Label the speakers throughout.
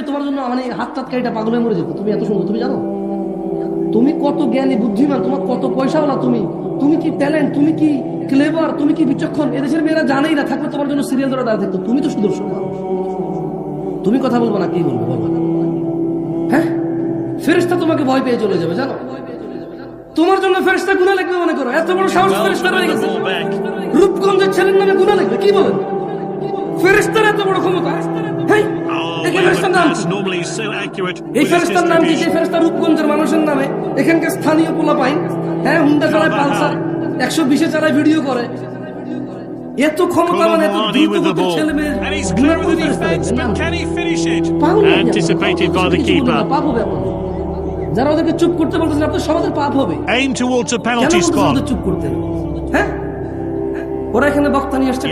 Speaker 1: মেয়ে তোমার জন্য মানে হাত টাত কাইটা পাগল হয়ে মরে যেত। তুমি এত সুন্দর, তুমি জানো তুমি কত জ্ঞানী বুদ্ধিমান, তোমার কত পয়সাওয়ালা, তুমি কি ট্যালেন্ট, তুমি কি ক্লেভার, তুমি কি বিচক্ষণ, এদেশের মেয়েরা জানেই না, থাকলে তোমার জন্য সিরিয়াল ধরে দাঁড়িয়ে থাকতো। তুমি তো সুদর্শন মানুষ, তুমি কথা বলবো না, কি বলবো বলবো? হ্যাঁ, ফেরেশতা তোমাকে ভয় পেয়ে চলে যাবে, জানো তোমার জন্য ফেরেশতা গুনাহ লিখবে মনে করো। এত বড় সাহস ফেরেশতা হয়ে গেছে, রূপগঞ্জের ছেলের নামে গুনাহ লিখবে, কি বলেন? ফেরেশতার এত বড় ক্ষমতা। হ্যাঁ, এই ফেরেশতার নাম এই ফেরেশতার নাম কি? সেই ফেরেশতা রূপগঞ্জের মানুষের নামে, এখানকার স্থানীয় পোলা পাইন, হ্যাঁ হুন্ডা চালায়, পালসার 120-এ চালায়, ভিডিও করে। এত ক্ষমতা মানে এত দ্রুত ছেলে মেয়ে যারা ওদেরকে চুপ করতে বলতেছেন, আপনার সমাজের পাপ হবে। চুপ করতে, হ্যাঁ ওরা এখানে বক্তা নিয়ে আসছে,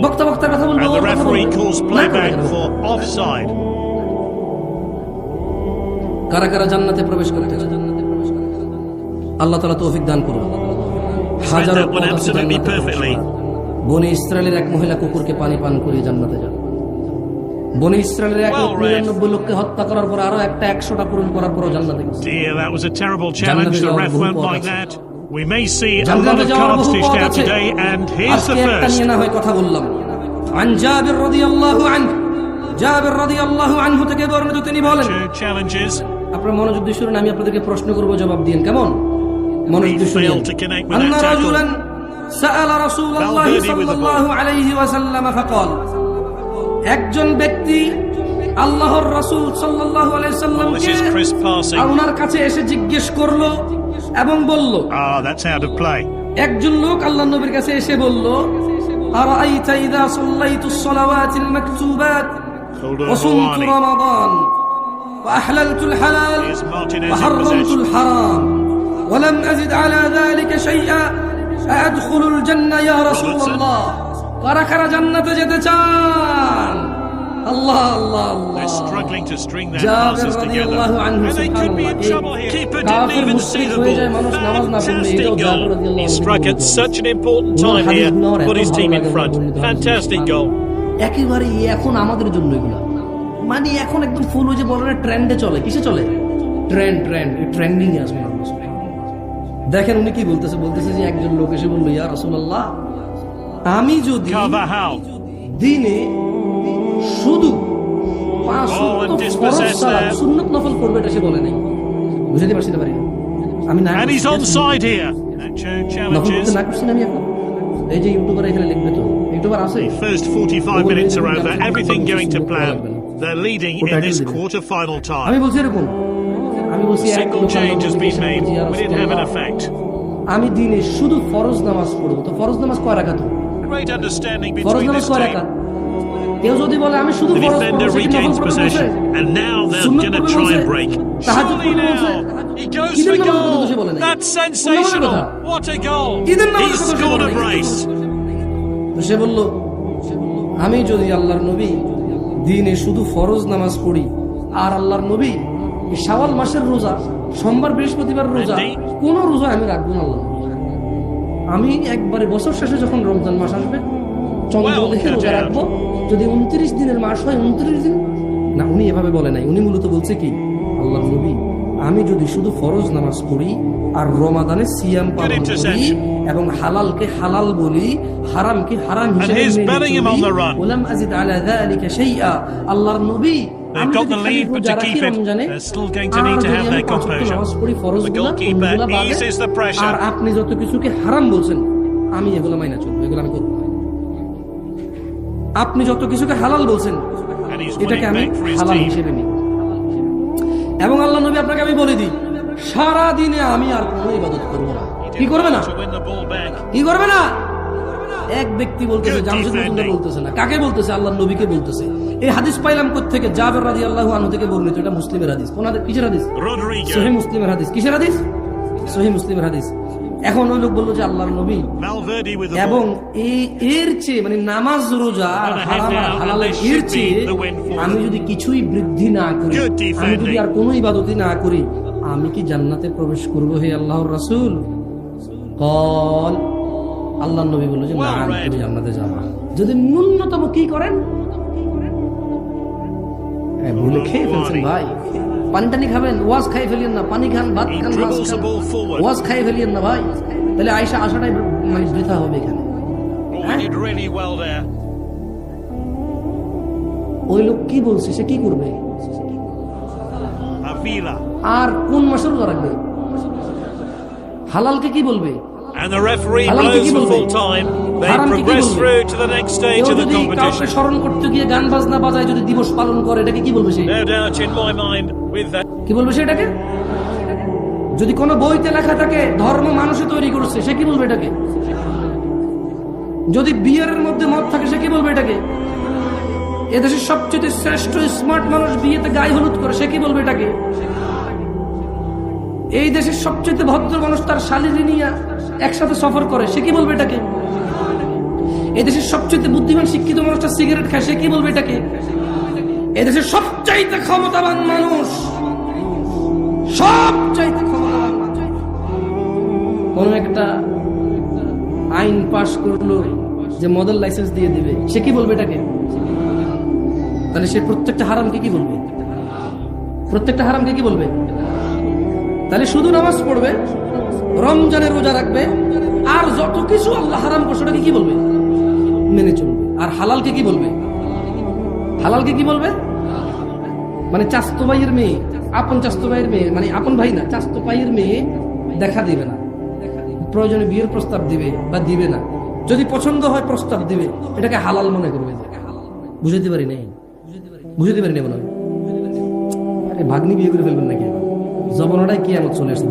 Speaker 1: বক্তা বক্তার কথা বলবো, কারা কারা জান্নাতে প্রবেশ করতে চায় আল্লাহ তাআলা তৌফিক দান করুন। হাজারো বনি ইসরায়েলের এক মহিলা কুকুরকে পানি পান করিয়ে জান্নাতে যান। বনি ইসরায়েলের 199 লোককে হত্যা করার পর আরো একটা 100টা পূরণ করার পরও জান্নাতে গেছে।
Speaker 2: We may see a lot of cards dished out today, and here's the first.
Speaker 1: কথা বললাম عن جابر رضي الله عنه, জাবের রাদিয়াল্লাহু আনহু থেকে বর্ণিত, তিনি বলেন,
Speaker 2: challenges.
Speaker 1: আপনারা মনোযোগ দিয়ে শুনুন, আমি আপনাদেরকে প্রশ্ন করব, জবাব দিন, কেমন? মনোযোগ দিয়ে শুনুন। আন্না রাজুলান সাআলা রাসূলুল্লাহ সাল্লাল্লাহু আলাইহি ওয়াসাল্লাম ফাকাল, একজন ব্যক্তি আল্লাহর রাসূল সাল্লাল্লাহু আলাইহি ওয়াসাল্লামকে ওনার কাছে এসে জিজ্ঞেস করলো এবং বলল,
Speaker 2: that's how to play.
Speaker 1: একজন লোক আল্লাহর নবীর কাছে এসে বলল, আরাআইতা ইযা সাল্লাইতুস সালাওয়াতিল মাকতুবাত ওয়া সুমতু রমাদান ওয়া আহলালতুল হালাল ওয়া হারামতুল হারাম ওয়া লাম আযিদ আলা যালিকা শাইআ আদখুলুল জান্নাহ ইয়া রাসূলুল্লাহ। কারা কারা জান্নাতে যেতে চান? আল্লাহ আল্লাহ আল্লাহ।
Speaker 2: They're struggling to string their houses together, and they could be in trouble here. Keeper didn't even see the ball. Fantastic goal. He struck at such an important time here, put his team in front. Fantastic goal.
Speaker 1: একেবারে এখন আমাদের জন্য এগুলা মানে এখন একদম ফুল হয়ে যে বলে ট্রেন্ডে চলে। কিসে চলে? ট্রেন্ড ট্রেন্ডিং এ আসবে। দেখেন উনি কি বলতেছে যে একজন লোক এসে বলল, ইয়া রাসূলুল্লাহ, আমি যদি দিনে শুধু 5 ওয়াক্ত ফরজ সালাত সুন্নাত নফল করব, এটা সে বলে নাই। বুঝাতে পারছি না? আমি না,
Speaker 2: and he's on side here. Challenges.
Speaker 1: না করছেন আমি এখন এই যে ইউটিউবার এখানে লিখবে, তো ইউটিউবার আছে।
Speaker 2: The first 45 minutes are over, everything going to plan. They're leading in this quarter final time.
Speaker 1: আমি বলছি এরকম, আমি বলছি
Speaker 2: Single change has been made, will it have an effect?
Speaker 1: আমি দিনে শুধু ফরজ নামাজ পড়ব, তো ফরজ নামাজ কয় রাকাত?
Speaker 2: Great understanding
Speaker 1: ফরজ
Speaker 2: between
Speaker 1: নামাজ
Speaker 2: this
Speaker 1: কয়
Speaker 2: team.
Speaker 1: রাকাত? কেউ যদি বলে আমি শুধু
Speaker 2: The
Speaker 1: ফরজ
Speaker 2: defender
Speaker 1: পড়ব,
Speaker 2: regains possession, and now they're going to try and break. Surely now, he goes for goal. That's sensational. What a goal. He's scored a brace.
Speaker 1: সে বলল, আমি যদি আল্লাহর নবী দিনে শুধু ফরজ নামাজ পড়ি, আর আল্লাহর নবী শাওয়াল মাসের রোজা, সোমবার বৃহস্পতিবার রোজা, কোন রোজা আমি রাখবো না। আল্লাহ, আমি একবারে বছর শেষে যখন রমজান মাস আসবে, চন্দ্র দেখে রোজা রাখবো। যদি 29 দিনের মাস হয় 29 দিন না। উনি এভাবে বলে নাই, উনি মূলত বলছে কি, আল্লাহর নবী, আমি যদি শুধু ফরজ নামাজ পড়ি আর রমাদানে সিয়াম পালন করি এবং হালালকে হালাল বলি, হারামকে হারাম হিসেবে মেনে চলি, ওয়ালাম আজিদ আলা যালিকা শাইআ, আল্লাহর নবী
Speaker 2: They've got the lead, but to keep it, they're still going to need to have their composure. The goalkeeper eases the pressure.
Speaker 1: আর আপনি যত কিছুকে হারাম বলছেন, আমি এগুলো মাইনা চলবো, এগুলো আমি করব। আপনি যত কিছুকে হালাল বলছেন, এটাকে আমি হালাল হিসেবে নিই। এবং আল্লাহ নবী আপনাকে আমি বলে দিই, সারা দিনে আমি আর কোনো ইবাদত করব না। কি করবে না? কি করবে না? এক ব্যক্তি বলতেছে, জামশেদ বলতেছে না, কাকে বলতেছে? আল্লাহর নবীকে বলতেছে। এই হাদিস পাইলাম কোত্থেকে? জাবের রাদিয়াল্লাহু আনহু থেকে বর্ণিত। এটা মুসলিমের হাদিস। কোনাদের কিসের হাদিস? সহিহ মুসলিমের হাদিস। কিসের হাদিস? সহিহ মুসলিমের হাদিস। এখন ওই লোক বলল যে আল্লাহর নবী এবং এর চেয়ে মানে নামাজ রোজা আর হারাম আর হালালের এর চেয়ে আমি যদি কিছুই বৃদ্ধি না করি, আমি যদি আর কোনো ইবাদতই না করি, আমি কি জান্নাতে প্রবেশ করব হে আল্লাহর রাসূল? কল, আল্লাহর নবী বলল যে না, তুমি জান্নাতে যাবা যদি ন্যূনতম কি করেন, ভুলে খেয়ে ফেলছেন ভাই। পানি টানি খাবেন, ওয়াজ খাই ফেলিয়েন না, পানি খান, ভাত খান, মাছ খান, ওয়াজ খাই ফেলিয়েন না ভাই, তাহলে আয়সা আসাটাই মানে বৃথা হবে এখানে। ওই লোক কি বলছে, সে কি করবে? আর কোন মাসে রোজা রাখবে? হালালকে কি বলবে?
Speaker 2: And the referee blows for full time. They progress through to the next stage of the competition.
Speaker 1: স্মরণ করতে গিয়ে গান বাজনা বাজায় যদি দিবস পালন করে, এটাকে কি বলবে সে?
Speaker 2: No doubt in my mind with that.
Speaker 1: কি বলবে সে এটাকে? যদি কোনো বইতে লেখা থাকে ধর্ম মানুষে তৈরি করছে, সে কি বলবে এটাকে? যদি বিয়ারের মধ্যে মদ থাকে, সে কি বলবে এটাকে? এদেশের সবচেয়ে শ্রেষ্ঠ স্মার্ট মানুষ বিয়েতে গায়ে হলুদ করে, সে কি বলবে এটাকে? এই দেশের সবচেয়ে ভদ্র মানুষ তার শালীরি নিয়ে একসাথে সফর করে, সে কি বলবে এটাকে? এই দেশের সবচেয়ে বুদ্ধিমান শিক্ষিত মানুষটা সিগারেট খায়, সে কি বলবে এটাকে? এই দেশের সবচাইতে ক্ষমতাবান মানুষ, সবচাইতে ক্ষমতাবান কোন একটা আইন পাশ করলো যে মডেল লাইসেন্স দিয়ে দিবে, সে কি বলবে এটাকে? তাহলে সে প্রত্যেকটা হারামকে কি বলবে? প্রত্যেকটা হারামকে কি বলবে? তাহলে শুধু নামাজ পড়বে, রমজানের রোজা রাখবে, আর যত কিছু আল্লাহ হারাম করছে ওটাকে কি বলবে? মেনে চলবে। আর হালালকে কি বলবে? হালালকে কি বলবে? মানে চাস্তো ভাইয়ের মেয়ে, আপন চাস্তো ভাইয়ের মেয়ে, মানে আপন ভাই না, চাস্তো ভাইয়ের মেয়ে দেখা দিবে না, প্রয়োজনে বিয়ের প্রস্তাব দিবে বা দিবে না, যদি পছন্দ হয় প্রস্তাব দিবে, এটাকে হালাল মনে করবে। বুঝতে পারি নাই, বুঝতে পারি না মনে হয়। ভাগ্নি বিয়ে করে ফেলবেন নাকি? জবনাটাই কি এমন চলে আসছে।